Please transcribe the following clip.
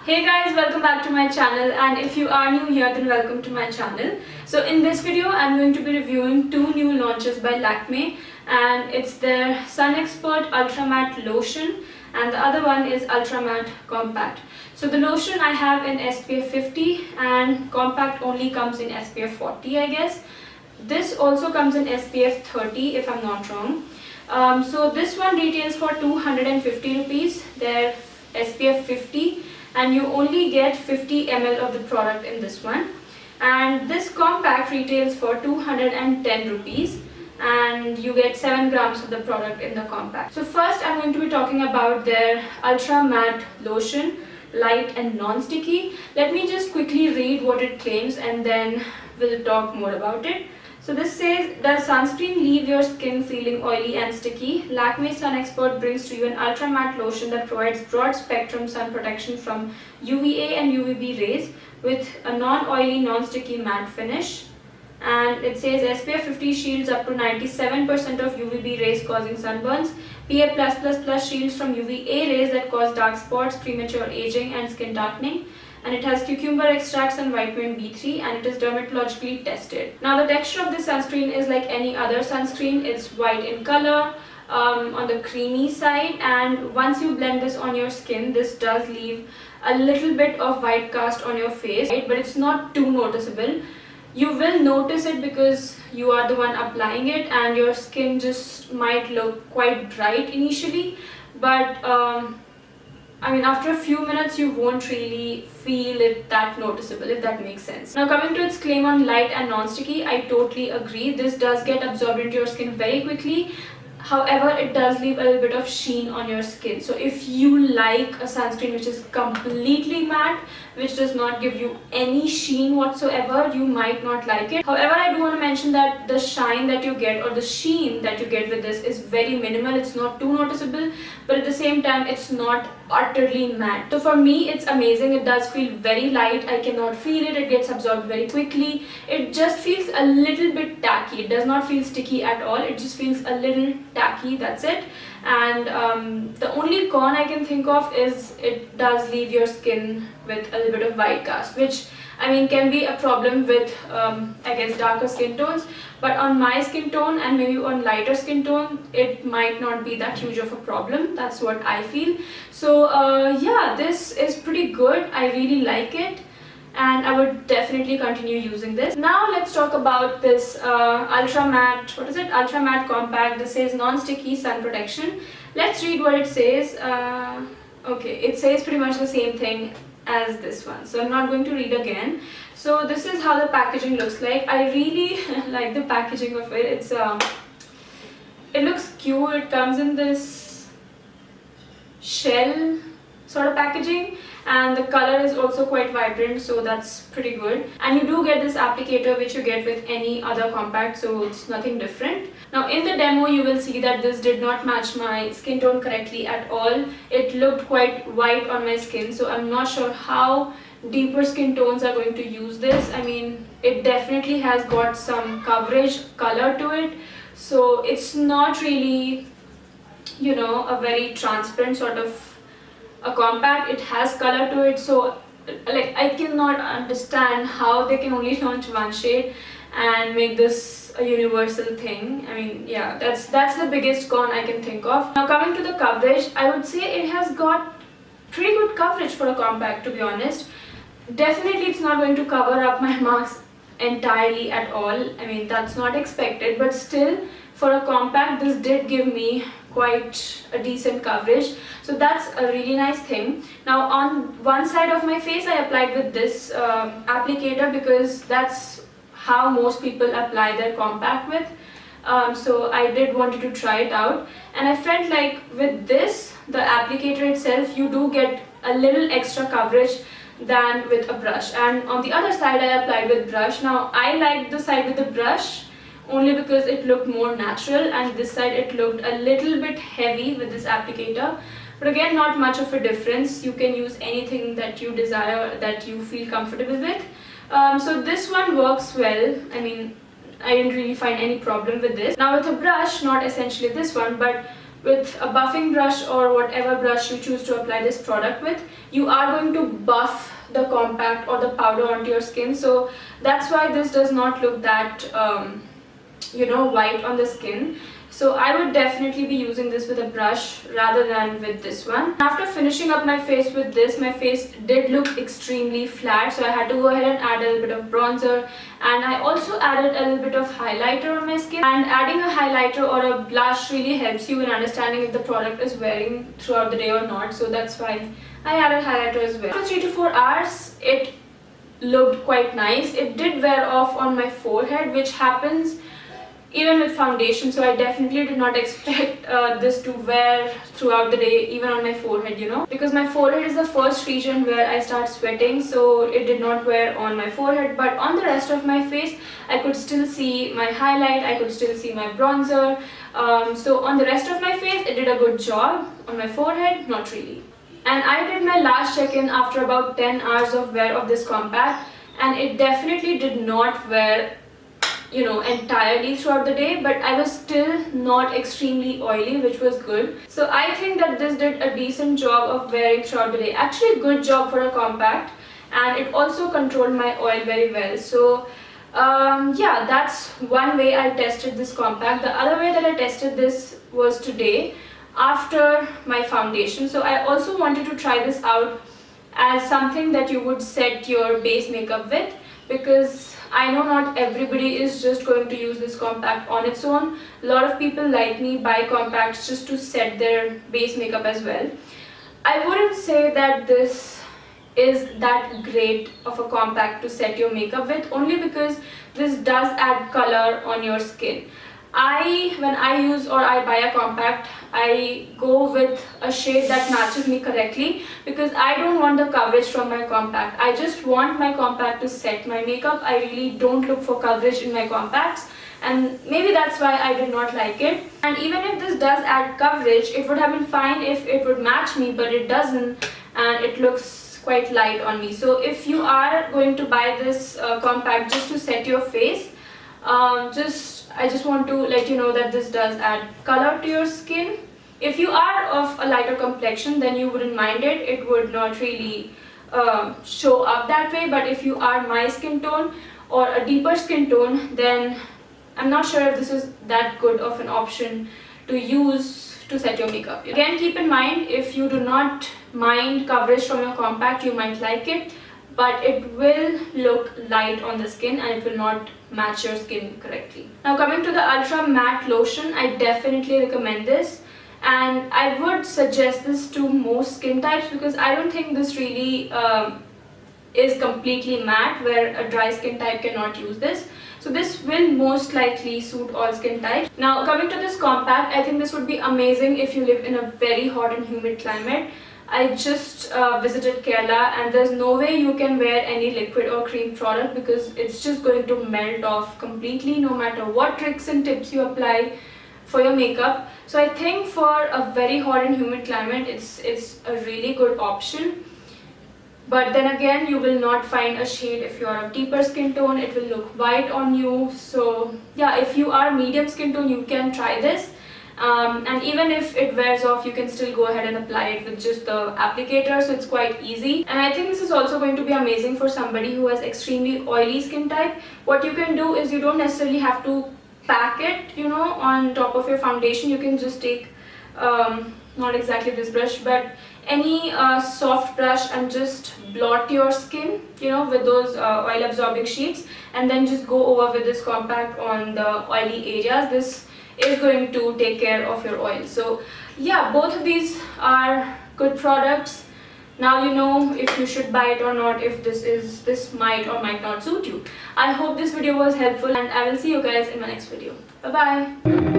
Hey guys, welcome back to my channel, and if you are new here then welcome to my channel. So in this video I'm going to be reviewing two new launches by Lakme, and it's their Sun Expert Ultra Matte Lotion and the other one is Ultra Matte Compact. So the lotion I have in SPF 50 and compact only comes in SPF 40 I guess. This also comes in SPF 30 if I'm not wrong. So this one retails for 250 rupees, their SPF 50, and you only get 50 ml of the product in this one. And this compact retails for 210 rupees and you get 7 grams of the product in the compact. So first I'm going to be talking about their Ultra Matte Lotion, light and non-sticky. Let me just quickly read what it claims and then we'll talk more about it. So this says, does sunscreen leave your skin feeling oily and sticky? Lakme Sun Expert brings to you an ultra matte lotion that provides broad spectrum sun protection from UVA and UVB rays with a non-oily, non-sticky matte finish. And it says SPF 50 shields up to 97% of UVB rays causing sunburns. PA+++ shields from UVA rays that cause dark spots, premature aging and skin darkening. And it has cucumber extracts and vitamin B3 and it is dermatologically tested. Now the texture of this sunscreen is like any other sunscreen. It's white in color, on the creamy side, and once you blend this on your skin, this does leave a little bit of white cast on your face, right? But it's not too noticeable. You will notice it because you are the one applying it and your skin just might look quite bright initially, but I mean, after a few minutes you won't really feel it that noticeable, if that makes sense. Now coming to its claim on light and non-sticky, I totally agree. This does get absorbed into your skin very quickly. However, it does leave a little bit of sheen on your skin. So if you like a sunscreen which is completely matte, which does not give you any sheen whatsoever, you might not like it. However, I do want to mention that the shine that you get or the sheen that you get with this is very minimal. It's not too noticeable, but at the same time it's not utterly matte. So for me it's amazing. It does feel very light. I cannot feel it. It gets absorbed very quickly. It just feels a little bit tacky. It does not feel sticky at all. It just feels a little tacky, that's it. And the only con I can think of is it does leave your skin with a little bit of white cast, which I mean can be a problem with I guess darker skin tones, but on my skin tone and maybe on lighter skin tone it might not be that huge of a problem. That's what I feel. So yeah, this is pretty good. I really like it and I would definitely continue using this. Now let's talk about this Ultra Matte, what is it? Ultra Matte Compact. This says non-sticky sun protection. Let's read what it says. Okay, it says pretty much the same thing as this one, so I'm not going to read again. So this is how the packaging looks like. I really like the packaging of it. It's it looks cute. It comes in this shell sort of packaging and the color is also quite vibrant, so that's pretty good. And you do get this applicator which you get with any other compact, so it's nothing different. Now in the demo you will see that this did not match my skin tone correctly at all. It looked quite white on my skin, so I'm not sure how deeper skin tones are going to use this. I mean, it definitely has got some coverage color to it, so it's not really, you know, a very transparent sort of a compact. It has color to it, so like I cannot understand how they can only launch one shade and make this a universal thing. I mean, yeah, that's the biggest con I can think of. Now coming to the coverage, I would say it has got pretty good coverage for a compact, to be honest. Definitely it's not going to cover up my marks entirely at all. I mean, that's not expected, but still for a compact this did give me quite a decent coverage, so that's a really nice thing. Now on one side of my face I applied with this applicator because that's how most people apply their compact with, so I did wanted to try it out, and I felt like with this, the applicator itself, you do get a little extra coverage than with a brush. And on the other side I applied with brush. Now I liked the side with the brush only because it looked more natural, and this side it looked a little bit heavy with this applicator, but again not much of a difference. You can use anything that you desire, that you feel comfortable with. So this one works well. I mean, I didn't really find any problem with this. Now with a brush, not essentially this one, but with a buffing brush or whatever brush you choose to apply this product with, you are going to buff the compact or the powder onto your skin. So that's why this does not look that white on the skin. So I would definitely be using this with a brush rather than with this one. After finishing up my face with this, my face did look extremely flat, so I had to go ahead and add a little bit of bronzer, and I also added a little bit of highlighter on my skin. And adding a highlighter or a blush really helps you in understanding if the product is wearing throughout the day or not, so that's why I added highlighter as well. After 3 to 4 hours, it looked quite nice. It did wear off on my forehead, which happens even with foundation, so I definitely did not expect this to wear throughout the day, even on my forehead, because my forehead is the first region where I start sweating, so it did not wear on my forehead. But on the rest of my face, I could still see my highlight, I could still see my bronzer. So on the rest of my face, it did a good job. On my forehead, not really. And I did my last check-in after about 10 hours of wear of this compact, and it definitely did not wear entirely throughout the day, but I was still not extremely oily, which was good. So I think that this did a decent job of wearing throughout the day. Actually, good job for a compact, and it also controlled my oil very well. So yeah, that's one way I tested this compact. The other way that I tested this was today after my foundation. So I also wanted to try this out as something that you would set your base makeup with, because I know not everybody is just going to use this compact on its own. A lot of people like me buy compacts just to set their base makeup as well. I wouldn't say that this is that great of a compact to set your makeup with, only because this does add color on your skin. When I use or I buy a compact, I go with a shade that matches me correctly, because I don't want the coverage from my compact. I just want my compact to set my makeup. I really don't look for coverage in my compacts, and maybe that's why I did not like it. And even if this does add coverage, it would have been fine if it would match me, but it doesn't, and it looks quite light on me. So if you are going to buy this compact just to set your face, I just want to let you know that this does add color to your skin. If you are of a lighter complexion, then you wouldn't mind it. It would not really show up that way. But if you are my skin tone or a deeper skin tone, then I'm not sure if this is that good of an option to use to set your makeup. Again, keep in mind, if you do not mind coverage from your compact, you might like it, but it will look light on the skin and it will not match your skin correctly. Now coming to the Ultra Matte Lotion, I definitely recommend this, and I would suggest this to most skin types, because I don't think this really is completely matte where a dry skin type cannot use this. So this will most likely suit all skin types. Now coming to this compact, I think this would be amazing if you live in a very hot and humid climate. I just visited Kerala, and there's no way you can wear any liquid or cream product, because it's just going to melt off completely no matter what tricks and tips you apply for your makeup. So I think for a very hot and humid climate, it's a really good option. But then again, you will not find a shade if you are a deeper skin tone. It will look white on you. So yeah, if you are medium skin tone, you can try this. And even if it wears off, you can still go ahead and apply it with just the applicator, so it's quite easy. And I think this is also going to be amazing for somebody who has extremely oily skin type. What you can do is, you don't necessarily have to pack it, on top of your foundation. You can just take, not exactly this brush, but any soft brush, and just blot your skin, with those oil absorbing sheets, and then just go over with this compact on the oily areas. This is going to take care of your oil. So yeah, both of these are good products. Now you know if you should buy it or not, if this might or might not suit you. I hope this video was helpful, and I will see you guys in my next video. Bye bye.